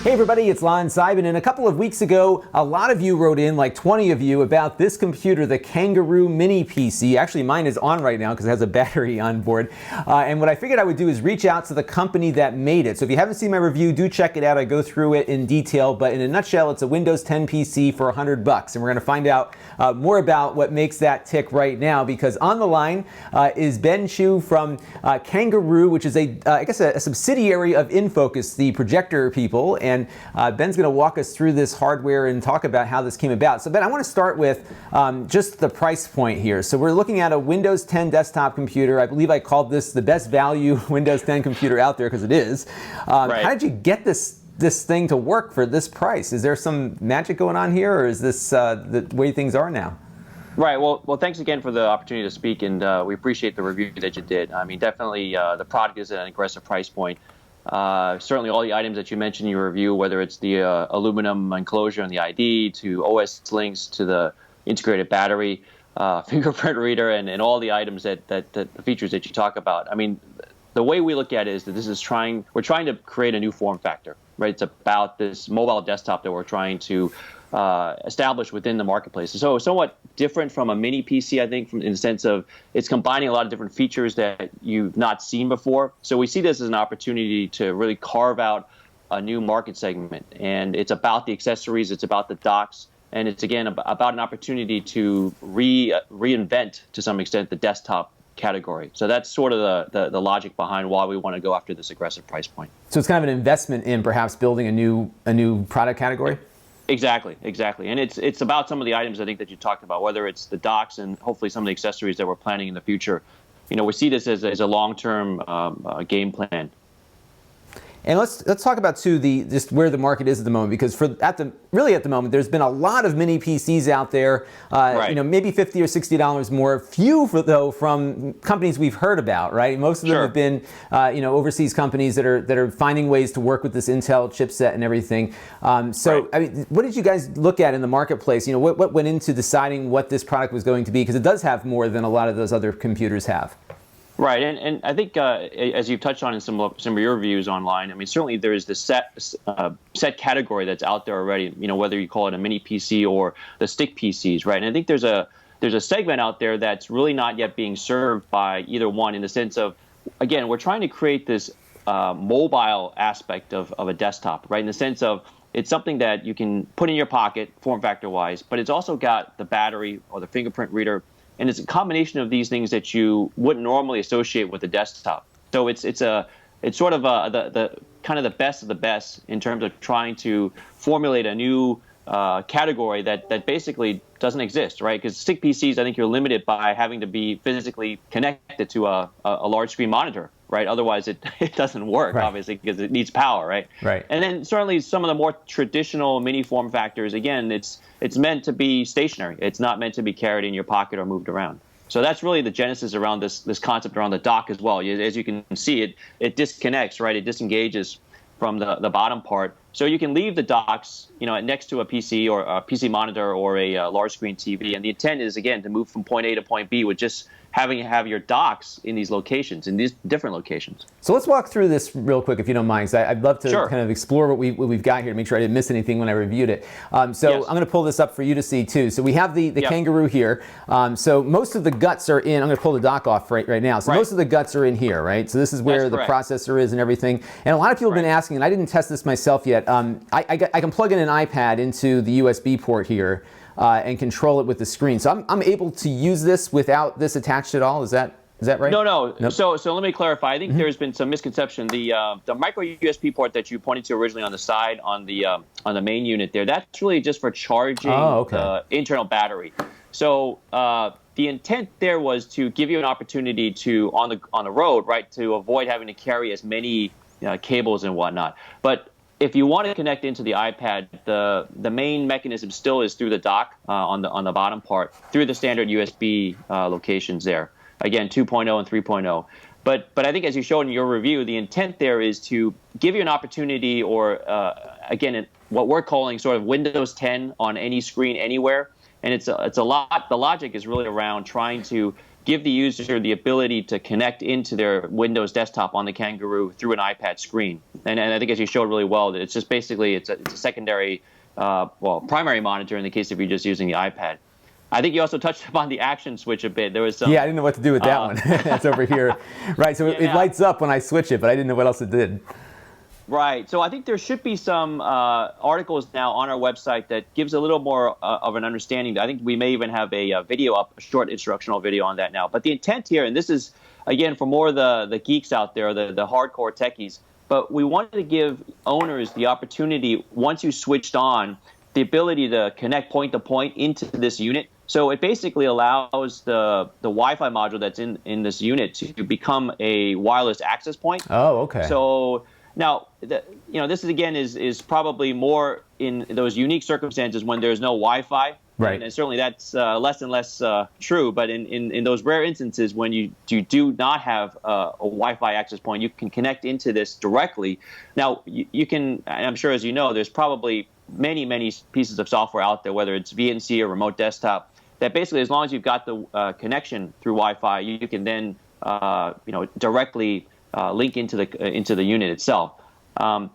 Hey everybody, it's Lon.TV, and a couple of weeks ago, a lot of you wrote in, like 20 of you, about this computer, the Kangaroo Mini PC. Actually, mine is on right now because it has a battery on board. And what I figured I would do is reach out to the company that made it. So if you haven't seen my review, do check it out. I go through it in detail, but in a nutshell, it's a Windows 10 PC for $100. And we're going to find out more about what makes that tick right now, because on the line is Ben Chu from Kangaroo, which is I guess a subsidiary of InFocus, the projector people. And Ben's going to walk us through this hardware and talk about how this came about. So Ben, I want to start with just the price point here. So we're looking at a Windows 10 desktop computer. I believe I called this the best value Windows 10 computer out there, because it is. Right. How did you get this thing to work for this price? Is there some magic going on here, or is this the way things are now? Right. Well, thanks again for the opportunity to speak, and we appreciate the review that you did. I mean, definitely the product is at an aggressive price point. Certainly all the items that you mentioned in your review, whether it's the aluminum enclosure and the ID, to OS links, to the integrated battery, fingerprint reader, and all the items the features that you talk about. I mean, the way we look at it is that we're trying to create a new form factor, right? It's about this mobile desktop that we're trying to established within the marketplace. So somewhat different from a mini PC, I think, in the sense of it's combining a lot of different features that you've not seen before. So we see this as an opportunity to really carve out a new market segment. And it's about the accessories, it's about the docks, and it's, again, about an opportunity to reinvent, to some extent, the desktop category. So that's sort of the logic behind why we want to go after this aggressive price point. So it's kind of an investment in perhaps building a new product category? Exactly. And it's about some of the items I think that you talked about, whether it's the docks and hopefully some of the accessories that we're planning in the future. You know, we see this as a long-term game plan. And let's talk about too just where the market is at the moment, because at the moment there's been a lot of mini PCs out there. Right. You know, maybe $50 or $60 more. Few though from companies we've heard about, right? Most of them have been you know, overseas companies that are finding ways to work with this Intel chipset and everything. So I mean, what did you guys look at in the marketplace? You know, what went into deciding what this product was going to be? Because it does have more than a lot of those other computers have. Right, and I think as you've touched on in some of your reviews online, I mean, certainly there is this set category that's out there already. You know, whether you call it a mini PC or the stick PCs, right? And I think there's a segment out there that's really not yet being served by either one, in the sense of, again, we're trying to create this mobile aspect of a desktop, right? In the sense of it's something that you can put in your pocket, form factor wise, but it's also got the battery or the fingerprint reader. And it's a combination of these things that you wouldn't normally associate with a desktop. So it's sort of the kind of the best of the best in terms of trying to formulate a new category that basically doesn't exist, right? Because stick PCs, I think you're limited by having to be physically connected to a large screen monitor, right? Otherwise, it doesn't work, obviously, because it needs power, right? Right. And then certainly some of the more traditional mini form factors, again, it's meant to be stationary. It's not meant to be carried in your pocket or moved around. So that's really the genesis around this concept around the dock as well. As you can see, it disconnects, right? It disengages from the bottom part. So you can leave the docks, you know, next to a PC or a PC monitor or a large screen TV. And the intent is, again, to move from point A to point B with just having to have your docks in these locations, in these different locations. So let's walk through this real quick, if you don't mind, because I'd love to kind of explore what we've got here to make sure I didn't miss anything when I reviewed it. So I'm going to pull this up for you to see too. So we have the Kangaroo here. So most of the guts are in. I'm going to pull the dock off right now. So most of the guts are in here, right? So this is where the processor is and everything. And a lot of people have been asking, and I didn't test this myself yet. I can plug in an iPad into the USB port here and control it with the screen. So I'm able to use this without this attached at all. Is that right? No. Nope. So let me clarify. I think there's been some misconception. The micro USB port that you pointed to originally on the side on the main unit there, that's really just for charging the internal battery. So the intent there was to give you an opportunity to on the road, right, to avoid having to carry as many cables and whatnot. But if you want to connect into the iPad, the main mechanism still is through the dock on the bottom part, through the standard USB locations there. Again, 2.0 and 3.0. But I think, as you showed in your review, the intent there is to give you an opportunity, or again, what we're calling sort of Windows 10 on any screen anywhere. And it's a lot. The logic is really around trying to give the user the ability to connect into their Windows desktop on the Kangaroo through an iPad screen. And I think, as you showed really well, that it's just basically it's a secondary, primary monitor in the case if you're just using the iPad. I think you also touched upon the action switch a bit. There was some. Yeah, I didn't know what to do with that one. That's over here. Right, so it lights up when I switch it, but I didn't know what else it did. Right. So I think there should be some articles now on our website that gives a little more of an understanding. I think we may even have a video up, a short instructional video on that now. But the intent here, and this is, again, for more of the geeks out there, the hardcore techies, but we wanted to give owners the opportunity, once you switched on, the ability to connect point-to-point into this unit. So it basically allows the Wi-Fi module that's in this unit to become a wireless access point. Oh, okay. So now, this is, again, is probably more in those unique circumstances when there's no Wi-Fi. Right. And certainly that's less and less true. But in those rare instances when you do not have a Wi-Fi access point, you can connect into this directly. Now, you can, and I'm sure, as you know, there's probably many pieces of software out there, whether it's VNC or remote desktop, that basically, as long as you've got the connection through Wi-Fi, you can then directly link into the unit itself.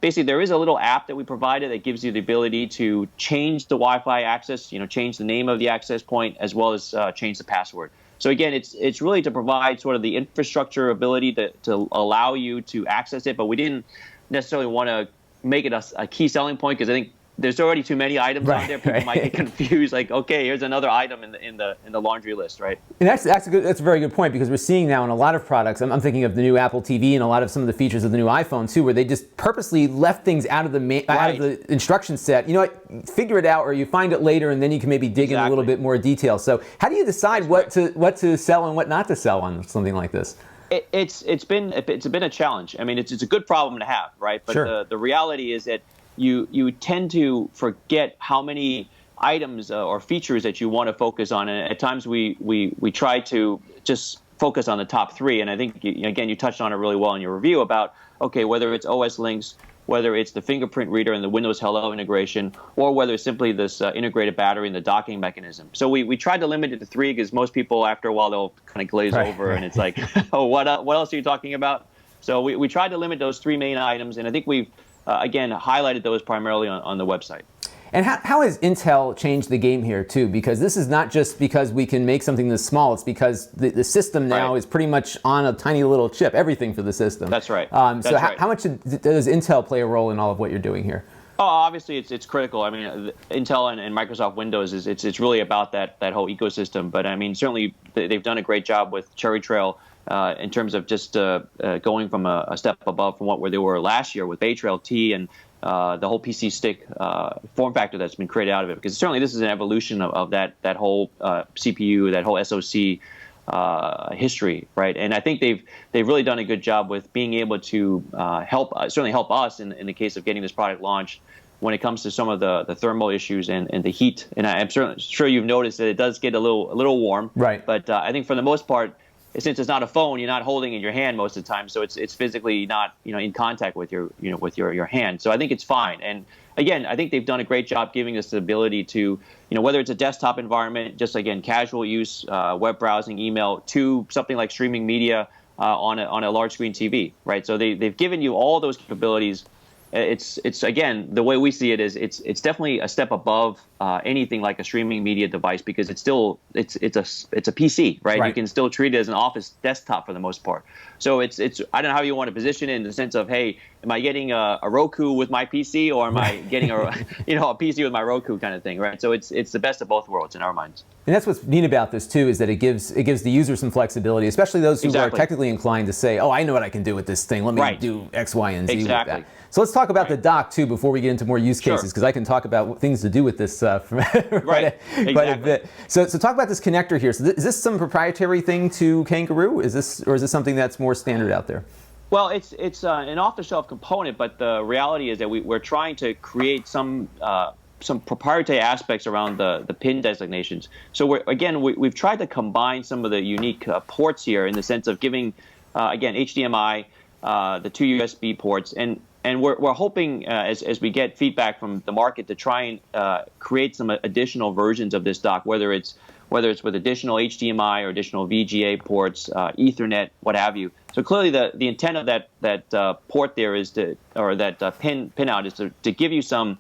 Basically, there is a little app that we provided that gives you the ability to change the Wi-Fi access, change the name of the access point, as well as change the password. So again, it's really to provide sort of the infrastructure ability to allow you to access it, but we didn't necessarily want to make it a key selling point, because I think there's already too many items out there. People might get confused, like, okay, here's another item in the laundry list, right? And that's a very good point, because we're seeing now in a lot of products, I'm thinking of the new Apple TV and a lot of some of the features of the new iPhone too, where they just purposely left things out of the instruction set. You know what? Figure it out, or you find it later, and then you can maybe dig in a little bit more detail. So how do you decide what to sell and what not to sell on something like this? It's been a challenge. I mean, it's a good problem to have, right? But sure. The reality is that you tend to forget how many items or features that you want to focus on, and at times we try to just focus on the top three. And I think, again, you touched on it really well in your review about, okay, whether it's OS links, whether it's the fingerprint reader and the Windows Hello integration, or whether it's simply this integrated battery and the docking mechanism. So we tried to limit it to three, because most people, after a while, they'll kind of glaze over, and it's like, oh, what else are you talking about? So we tried to limit those three main items, and I think we've again highlighted those primarily on the website. And how has Intel changed the game here too? Because this is not just because we can make something this small, it's because the system now is pretty much on a tiny little chip, everything for the system. That's right. So how much does Intel play a role in all of what you're doing here? Oh, obviously it's critical. I mean, Intel and Microsoft Windows it's really about that whole ecosystem. But I mean, certainly they've done a great job with Cherry Trail in terms of just going from a step above from where they were last year with Bay Trail T and the whole PC stick form factor that's been created out of it. Because certainly this is an evolution of that whole CPU, that whole SoC history, right? And I think they've really done a good job with being able to certainly help us in the case of getting this product launched when it comes to some of the thermal issues and the heat. And I'm sure you've noticed that it does get a little warm. Right. But I think for the most part, since it's not a phone, you're not holding it in your hand most of the time, so it's physically not in contact with your hand. So I think it's fine. And again, I think they've done a great job giving us the ability to whether it's a desktop environment, just again casual use, web browsing, email, to something like streaming media on a large screen TV, right? So they've given you all those capabilities. It's again, the way we see it is it's definitely a step above anything like a streaming media device, because it's a PC, right? You can still treat it as an office desktop for the most part. So it's I don't know how you want to position it in the sense of, hey, am I getting a Roku with my PC, or am I getting a PC with my Roku kind of thing, right? So it's the best of both worlds in our minds. And that's what's neat about this too, is that it gives the user some flexibility, especially those who are technically inclined to say, oh, I know what I can do with this thing. Let me do X, Y, and Z with that. So let's talk about the dock too before we get into more use cases, because I can talk about things to do with this quite a bit. So talk about this connector here. So is this some proprietary thing to Kangaroo? Or is this something that's more standard out there? Well, it's an off-the-shelf component, but the reality is that we're trying to create some proprietary aspects around the pin designations. So we've tried to combine some of the unique ports here in the sense of giving again HDMI, the two USB ports, and we're hoping as we get feedback from the market to try and create some additional versions of this dock, whether it's whether it's with additional HDMI or additional VGA ports, Ethernet, what have you. So clearly, the intent of that port there is that pin out is to give you some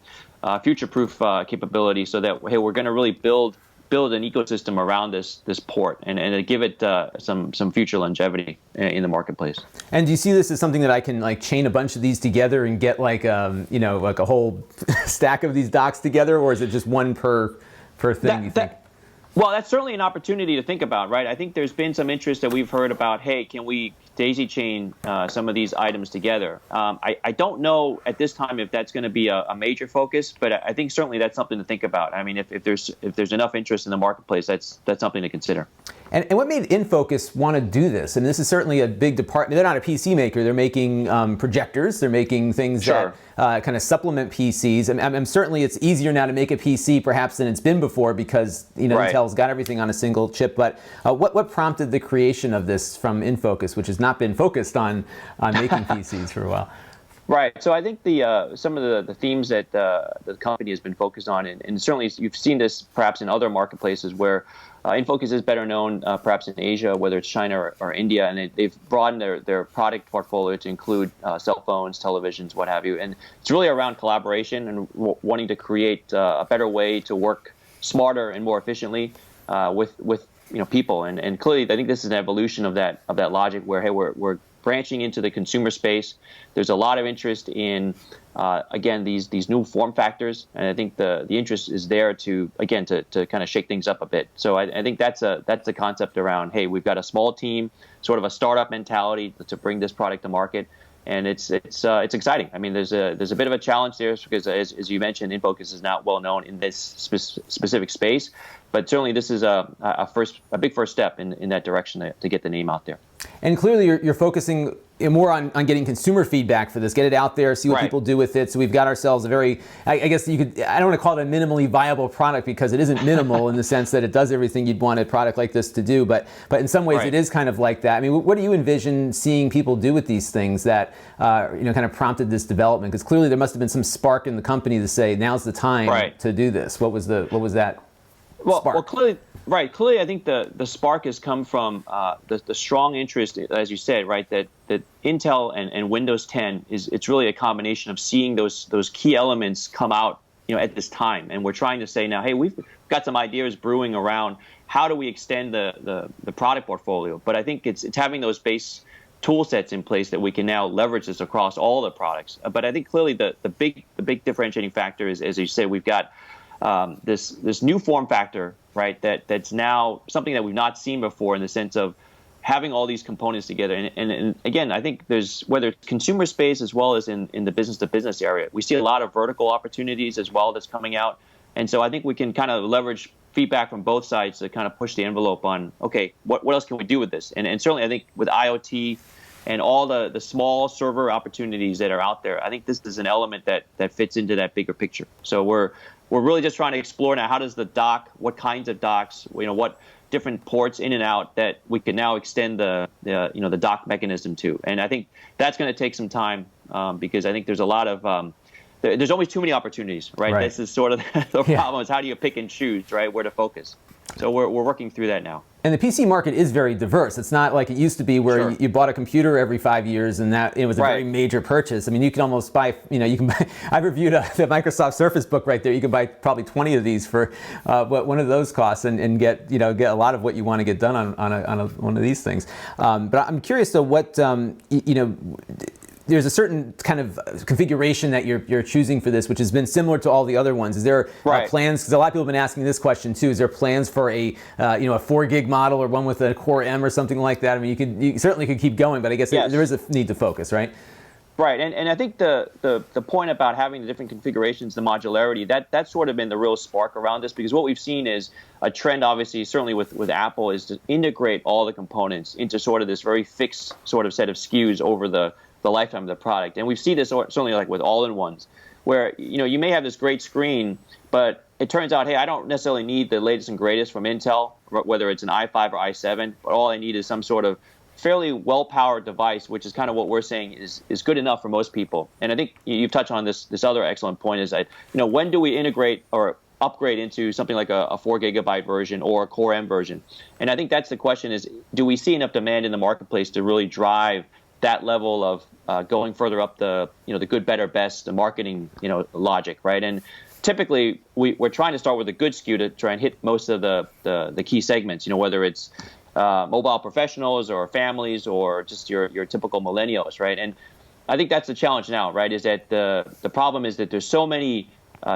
future-proof capability, so that hey, we're going to really build an ecosystem around this port and to give it some future longevity in the marketplace. And do you see this as something that I can like chain a bunch of these together and get like like a whole stack of these docks together, or is it just one per thing? You think? Well, that's certainly an opportunity to think about, right? I think there's been some interest that we've heard about, hey, can we daisy chain some of these items together? I don't know at this time if that's going to be a major focus, but I think certainly that's something to think about. I mean, if there's enough interest in the marketplace, that's something to consider. And what made InFocus want to do this? And this is certainly a big department. They're not a PC maker. They're making projectors. They're making things Sure. that kind of supplement PCs. And certainly it's easier now to make a PC perhaps than it's been before because Right. Intel's got everything on a single chip. But what prompted the creation of this from InFocus, which has not been focused on making PCs for a while? Right. So I think some of the themes that the company has been focused on, and certainly you've seen this perhaps in other marketplaces where InFocus is better known perhaps in Asia, whether it's China or India, and they've broadened their product portfolio to include cell phones, televisions, what have you. And it's really around collaboration and wanting to create a better way to work smarter and more efficiently with people. And clearly, I think this is an evolution of that logic where hey, we're branching into the consumer space. There's a lot of interest in, again, these new form factors, and I think the interest is there to kind of shake things up a bit. So I think that's the concept around, hey, we've got a small team, sort of a startup mentality to bring this product to market, and it's exciting. I mean, there's a bit of a challenge there because, as you mentioned, InFocus is not well known in this specific space, but certainly this is a big first step in that direction to get the name out there. And clearly you're focusing more on getting consumer feedback for this, get it out there, see what Right. people do with it. So we've got ourselves a very, I guess I don't want to call it a minimally viable product because it isn't minimal in the sense that it does everything you'd want a product like this to do, but in some ways Right. it is kind of like that. I mean, what do you envision seeing people do with these things that kind of prompted this development? Because clearly there must have been some spark in the company to say, now's the time Right. to do this. What was that spark? Well, clearly, right. Clearly, I think the spark has come from the strong interest, as you said, right, that Intel and Windows 10 it's really a combination of seeing those key elements come out, at this time, and we're trying to say now, hey, we've got some ideas brewing around how do we extend the product portfolio. But I think it's having those base tool sets in place that we can now leverage this across all the products. But I think clearly the big differentiating factor is, as you said, we've got this new form factor, right? That's now something that we've not seen before in the sense of having all these components together. And again, I think there's, whether it's consumer space as well as in the business-to-business area, we see a lot of vertical opportunities as well that's coming out. And so I think we can kind of leverage feedback from both sides to kind of push the envelope on, okay, what else can we do with this? And certainly I think with IoT and all the small server opportunities that are out there, I think this is an element that fits into that bigger picture. So we're really just trying to explore now, how does the dock, what kinds of docks, what different ports in and out that we can now extend the dock mechanism to. And I think that's going to take some time because I think there's a lot of there's always too many opportunities, right? This is sort of the problem, is how do you pick and choose, right, where to focus? So we're working through that now. And the PC market is very diverse. It's not like it used to be where you bought a computer every 5 years and that it was a very major purchase. I mean, you can almost buy, you can buy, I've reviewed the Microsoft Surface Book right there. You can buy probably 20 of these for what one of those costs and get a lot of what you want to get done on one of these things. But I'm curious though, what, there's a certain kind of configuration that you're choosing for this, which has been similar to all the other ones. Is there plans? Because a lot of people have been asking this question too. Is there plans for a 4 gig model or one with a Core M or something like that? I mean, you certainly could keep going, but I guess there is a need to focus, right? Right, and I think the point about having the different configurations, the modularity, that's sort of been the real spark around this, because what we've seen is a trend, obviously, certainly with Apple, is to integrate all the components into sort of this very fixed sort of set of SKUs over the lifetime of the product. And we see this certainly like with all-in-ones, where you may have this great screen, but it turns out, hey, I don't necessarily need the latest and greatest from Intel, whether it's an i5 or i7, but all I need is some sort of fairly well-powered device, which is kind of what we're saying is good enough for most people. And I think you've touched on this other excellent point, is that when do we integrate or upgrade into something like a 4 GB version or a Core M version. And I think that's the question: is do we see enough demand in the marketplace to really drive that level of going further up the the good, better, best, the marketing logic, right? And typically we're trying to start with a good SKU to try and hit most of the key segments. Whether it's mobile professionals or families or just your typical millennials, right? And I think that's the challenge now, right? Is that the problem is that there's so many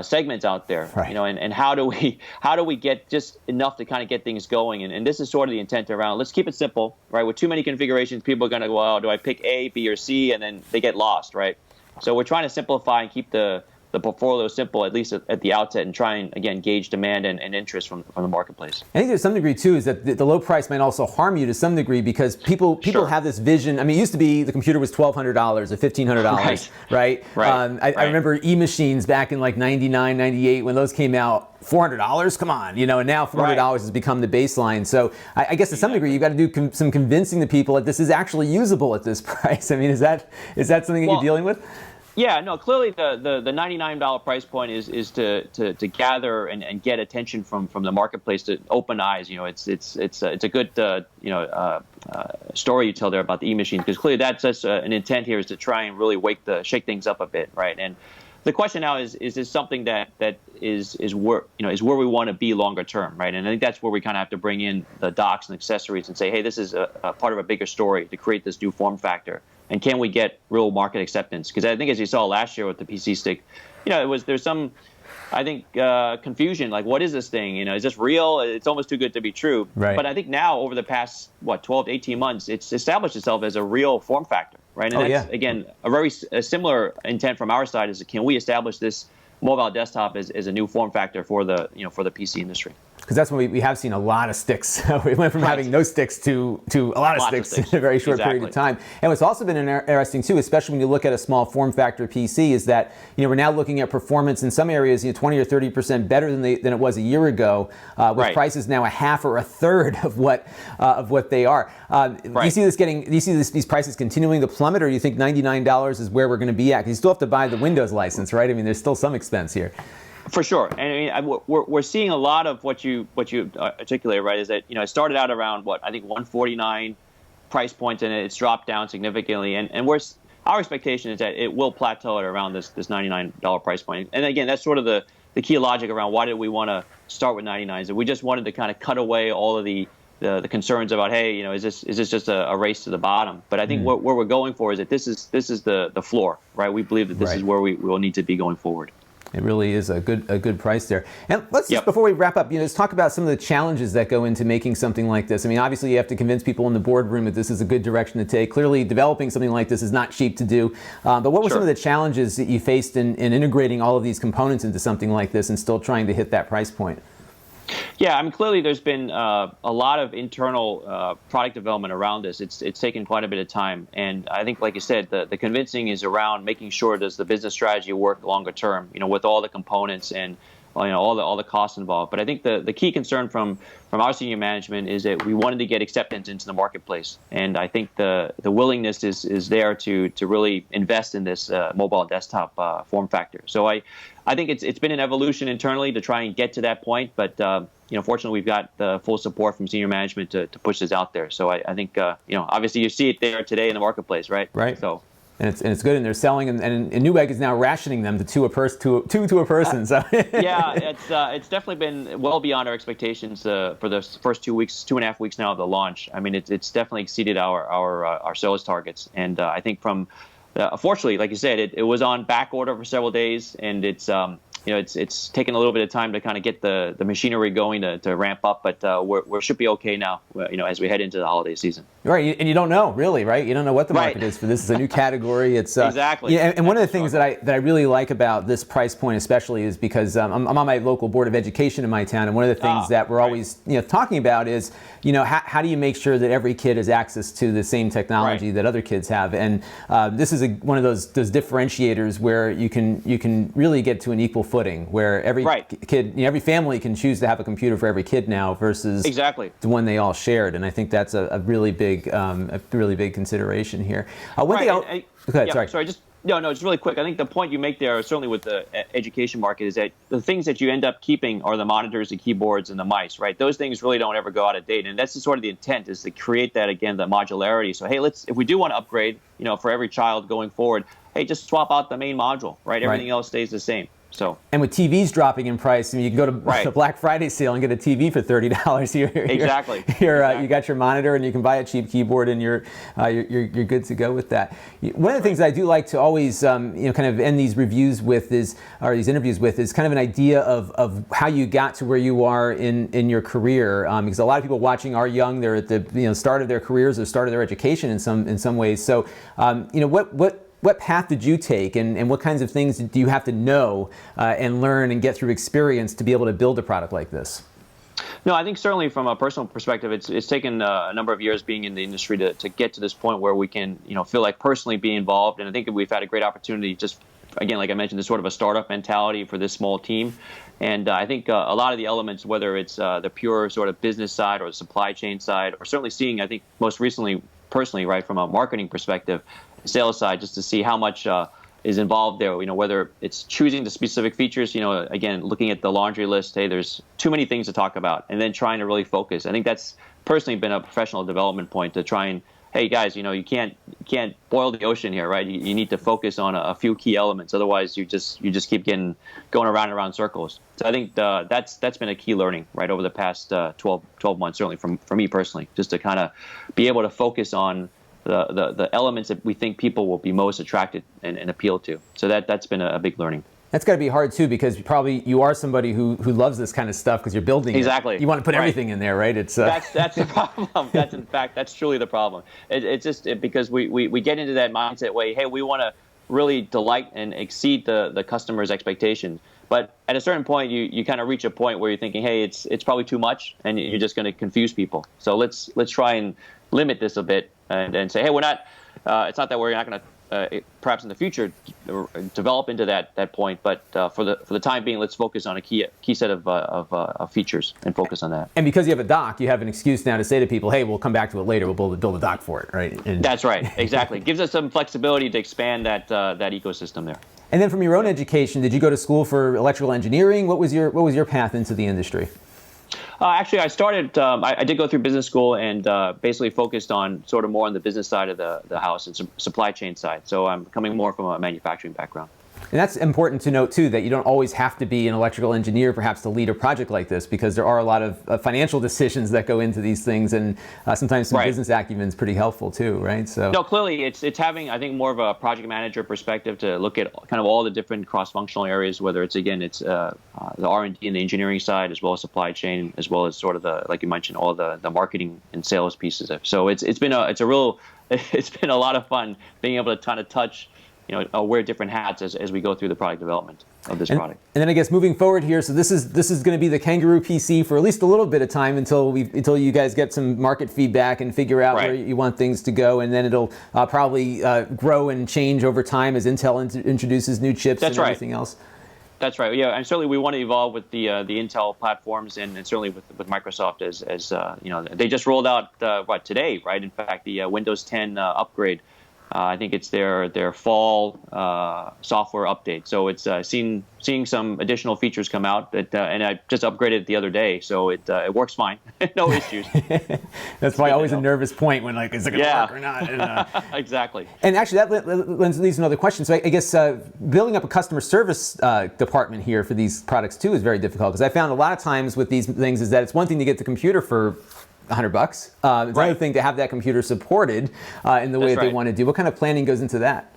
segments out there, right. And how do we get just enough to kind of get things going? And this is sort of the intent around. Let's keep it simple, right? With too many configurations, people are going to go, well, do I pick A, B, or C, and then they get lost, right? So we're trying to simplify and keep the portfolio simple, at least at the outset, and try and, again, gauge demand and interest from the marketplace. I think there's some degree, too, is that the low price might also harm you to some degree because people Sure. have this vision. I mean, it used to be the computer was $1,200 or $1,500, right? I remember e-machines back in like 99, 98 when those came out. $400? Come on, and now $400 has become the baseline. So I guess to some degree, you've got to do some convincing the people that this is actually usable at this price. I mean, is that something that you're dealing with? Yeah, no, clearly the $99 price point is to gather and get attention from the marketplace, to open eyes. It's a good story you tell there about the e-machines, because clearly that's an intent here, is to try and really shake things up a bit, right? And the question now is this something that is where we want to be longer term, right? And I think that's where we kind of have to bring in the docks and accessories and say, hey, this is a part of a bigger story to create this new form factor. And can we get real market acceptance? Because I think, as you saw last year with the PC stick, there's some, I think, confusion. Like, what is this thing? Is this real? It's almost too good to be true. Right. But I think now, over the past 12 to 18 months, it's established itself as a real form factor, right? And that's again a very similar intent from our side: is can we establish this mobile desktop as a new form factor for the for the PC industry? Because that's when we have seen a lot of sticks. We went from having no sticks to a lot of sticks in a very short period of time. And what's also been interesting too, especially when you look at a small form factor PC, is that we're now looking at performance in some areas 20 or 30% better than it was a year ago, with prices now a half or a third of what they are. Do you see these prices continuing to plummet, or do you think $99 is where we're going to be at? Because you still have to buy the Windows license, right? I mean, there's still some expense here. For sure, and I mean, we're seeing a lot of what you articulate, right? Is that it started out around I think $149 price point, and it's dropped down significantly, and our expectation is that it will plateau at around this $99 price point. And again, that's sort of the key logic around why did we want to start with 99. Is that we just wanted to kind of cut away all of the concerns about, hey, is this just a race to the bottom? But I think what we're going for is that this is the floor, right? We believe that this is where we will need to be going forward. It really is a good price there. And let's just, before we wrap up, let's talk about some of the challenges that go into making something like this. I mean, obviously you have to convince people in the boardroom that this is a good direction to take. Clearly, developing something like this is not cheap to do. But what were some of the challenges that you faced in integrating all of these components into something like this and still trying to hit that price point? Yeah, I mean, clearly there's been a lot of internal product development around this. It's taken quite a bit of time, and I think, like you said, the convincing is around making sure does the business strategy work longer term, with all the components and all the costs involved. But I think the key concern from our senior management is that we wanted to get acceptance into the marketplace, and I think the willingness is there to really invest in this mobile desktop form factor. So I think it's been an evolution internally to try and get to that point, but fortunately we've got the full support from senior management to push this out there. So I think obviously you see it there today in the marketplace, right? Right. So. And it's good, and they're selling, and Newegg is now rationing them to two a person. So yeah, it's definitely been well beyond our expectations for the first 2.5 weeks now of the launch. I mean, it's definitely exceeded our sales targets, and I think from fortunately, like you said, it was on back order for several days, and it's it's taken a little bit of time to kind of get the machinery going to ramp up, but we should be okay now, as we head into the holiday season. Right, and you don't know, really, right? You don't know what the market is for this. It's a new category. It's exactly. Yeah, and one of the things that I really like about this price point, especially, is because I'm on my local board of education in my town, and one of the things that we're always talking about is how do you make sure that every kid has access to the same technology that other kids have, and this is one of those differentiators where you can really get to an equal footing, where every kid, every family can choose to have a computer for every kid now versus the one they all shared, and I think that's a really big consideration here. Go ahead, sorry. No, it's really quick. I think the point you make there, certainly with the education market, is that the things that you end up keeping are the monitors, the keyboards, and the mice, right? Those things really don't ever go out of date, and that's sort of the intent, is to create that, again, the modularity. So, hey, if we do want to upgrade, for every child going forward, hey, just swap out the main module, right? Everything else stays the same. So, and with TVs dropping in price, I mean, you can go to the Black Friday sale and get a TV for $30. Exactly. You got your monitor, and you can buy a cheap keyboard, and you're good to go with that. One of the things I do like to always kind of end these reviews with these interviews with is kind of an idea of how you got to where you are in your career, because a lot of people watching are young. They're at the start of their careers or start of their education in some ways. So what path did you take, and what kinds of things do you have to know and learn and get through experience to be able to build a product like this? No, I think certainly from a personal perspective, it's taken a number of years being in the industry to get to this point where we can feel like personally be involved. And I think we've had a great opportunity, just again, like I mentioned, this sort of a startup mentality for this small team. And I think a lot of the elements, whether it's the pure sort of business side or the supply chain side, or certainly seeing, I think most recently, personally, right, from a marketing perspective, sales side, just to see how much is involved there, whether it's choosing the specific features, again, looking at the laundry list, hey, there's too many things to talk about, and then trying to really focus. I think that's personally been a professional development point, to try and, hey guys, you can't boil the ocean here, right? You need to focus on a few key elements, otherwise you just keep going around and around circles. So I think that's been a key learning, right, over the past 12 months, certainly from me personally, just to kind of be able to focus on the elements that we think people will be most attracted and appealed to. So that's been a big learning. That's got to be hard too, because you are somebody who loves this kind of stuff, because you're building exactly. it. You want to put everything in there, right? It's that's the problem. That's truly the problem. It's just because we get into that mindset way. Hey, we want to really delight and exceed the customer's expectations. But at a certain point, you kind of reach a point where you're thinking, hey, it's probably too much, and you're just going to confuse people. So let's try and limit this a bit and say, hey, we're not. It's not that we're not going to perhaps in the future develop into that point, but for the time being, let's focus on a key set of features and focus on that. And because you have a dock, you have an excuse now to say to people, hey, we'll come back to it later. We'll build a dock for it, right? And that's right, exactly. Gives us some flexibility to expand that ecosystem there. And then from your own education, did you go to school for electrical engineering? What was your path into the industry? Actually, I started. I did go through business school and basically focused on sort of more on the business side of the house and supply chain side. So I'm coming more from a manufacturing background. And that's important to note, too, that you don't always have to be an electrical engineer, perhaps, to lead a project like this, because there are a lot of financial decisions that go into these things, and sometimes some business acumen is pretty helpful, too, right? So no, clearly, it's having, I think, more of a project manager perspective to look at kind of all the different cross-functional areas, whether it's, again, it's the R&D and the engineering side, as well as supply chain, as well as sort of like you mentioned, all the marketing and sales pieces. So it's been a lot of fun being able to kind of touch, wear different hats as we go through the product development of this product. And then I guess moving forward here, so this is going to be the Kangaroo PC for at least a little bit of time until you guys get some market feedback and figure out where you want things to go, and then it'll probably grow and change over time as Intel introduces new chips and everything else. That's right. Yeah, and certainly we want to evolve with the Intel platforms, and certainly with Microsoft as they just rolled out today, right? In fact, the Windows 10 upgrade. I think it's their fall software update. So it's seeing some additional features come out, and I just upgraded it the other day, so it works fine, no issues. That's probably always a nervous point when is it going to work or not? And, exactly. And actually, that leads to another question. So I guess building up a customer service department here for these products too is very difficult, because I found a lot of times with these things is that it's one thing to get the computer for $100. It's another thing to have that computer supported in the way that they want to do. What kind of planning goes into that?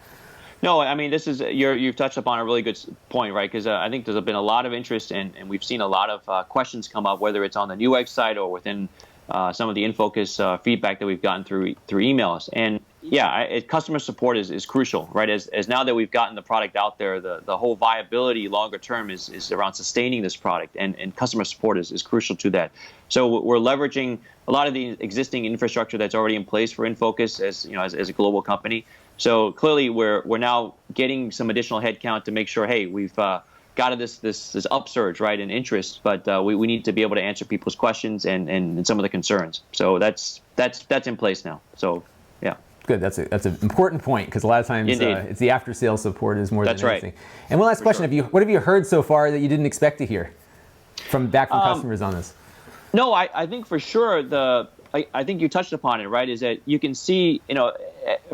No, I mean, you've touched upon a really good point, right? Because I think there's been a lot of interest, and we've seen a lot of questions come up, whether it's on the Newegg side or within some of the InFocus feedback that we've gotten through emails. And customer support is crucial, right? As now that we've gotten the product out there, the whole viability longer term is around sustaining this product, and customer support is crucial to that. So we're leveraging a lot of the existing infrastructure that's already in place for InFocus as a global company. So clearly we're now getting some additional headcount to make sure, hey, we've got this upsurge, right, in interest, but we need to be able to answer people's questions and some of the concerns. So that's in place now. So yeah. Good. That's an important point because a lot of times it's the after-sales support is more than anything. Right. And one last question: what have you heard so far that you didn't expect to hear from customers on this? No, I think for sure I think you touched upon it, right? Is that you can see,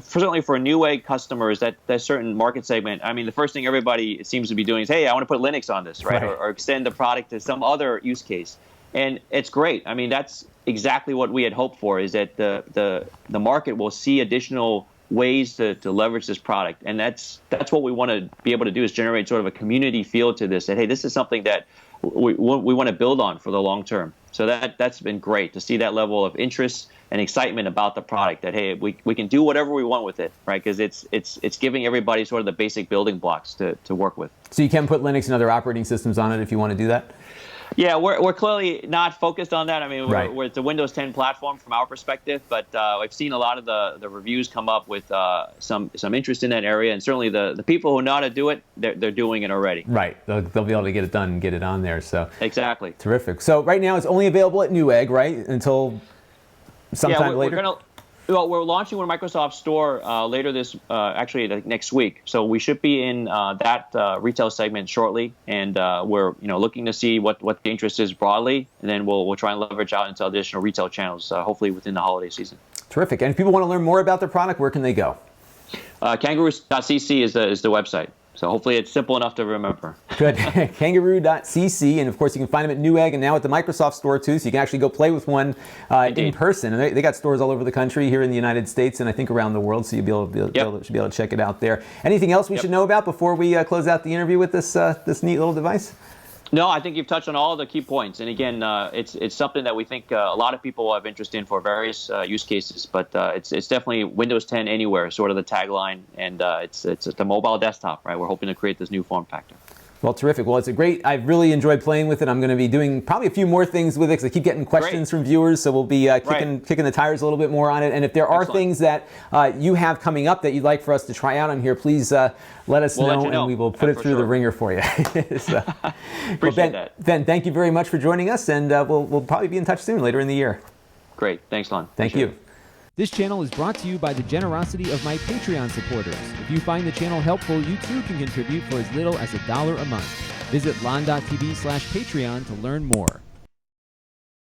certainly for Newegg customers, that certain market segment. I mean, the first thing everybody seems to be doing is, hey, I want to put Linux on this, right? Or extend the product to some other use case, and it's great. I mean, that's exactly what we had hoped for. Is that the market will see additional ways to leverage this product, and that's what we want to be able to do, is generate sort of a community feel to this. That hey, this is something that we want to build on for the long term. So that's been great to see that level of interest and excitement about the product, that hey, we can do whatever we want with it, right? Because it's giving everybody sort of the basic building blocks to work with. So you can put Linux and other operating systems on it if you want to do that? Yeah, we're clearly not focused on that. I mean, we're it's a Windows 10 platform from our perspective, but I've seen a lot of the reviews come up with some interest in that area, and certainly the people who know how to do it, they're doing it already. Right, they'll be able to get it done and get it on there. So exactly. Terrific. So right now it's only available at Newegg, right? Until sometime later. We're launching with Microsoft Store later actually next week. So we should be in that retail segment shortly, and we're looking to see what the interest is broadly, and then we'll try and leverage out into additional retail channels, hopefully within the holiday season. Terrific. And if people want to learn more about the product, where can they go? Kangaroo.cc is the website. So hopefully it's simple enough to remember. Good. Kangaroo.cc, and of course you can find them at Newegg and now at the Microsoft Store too, so you can actually go play with one in person. And they got stores all over the country, here in the United States and I think around the world, so you'll should be able to check it out there. Anything else we should know about before we close out the interview with this neat little device? No, I think you've touched on all the key points. And again, it's something that we think a lot of people have interest in for various use cases. But it's definitely Windows 10 anywhere, sort of the tagline. And it's the mobile desktop, right? We're hoping to create this new form factor. Well, terrific. Well, it's a great, I've really enjoyed playing with it. I'm going to be doing probably a few more things with it because I keep getting questions from viewers. So we'll be kicking the tires a little bit more on it. And if there are things that you have coming up that you'd like for us to try out on here, please let us know, and we will put it through the ringer for you. So, Appreciate that. Ben, thank you very much for joining us, and we'll probably be in touch soon later in the year. Great. Thanks, Lon. Thank you. This channel is brought to you by the generosity of my Patreon supporters. If you find the channel helpful, you too can contribute for as little as $1 a month. Visit Lon.TV/Patreon to learn more.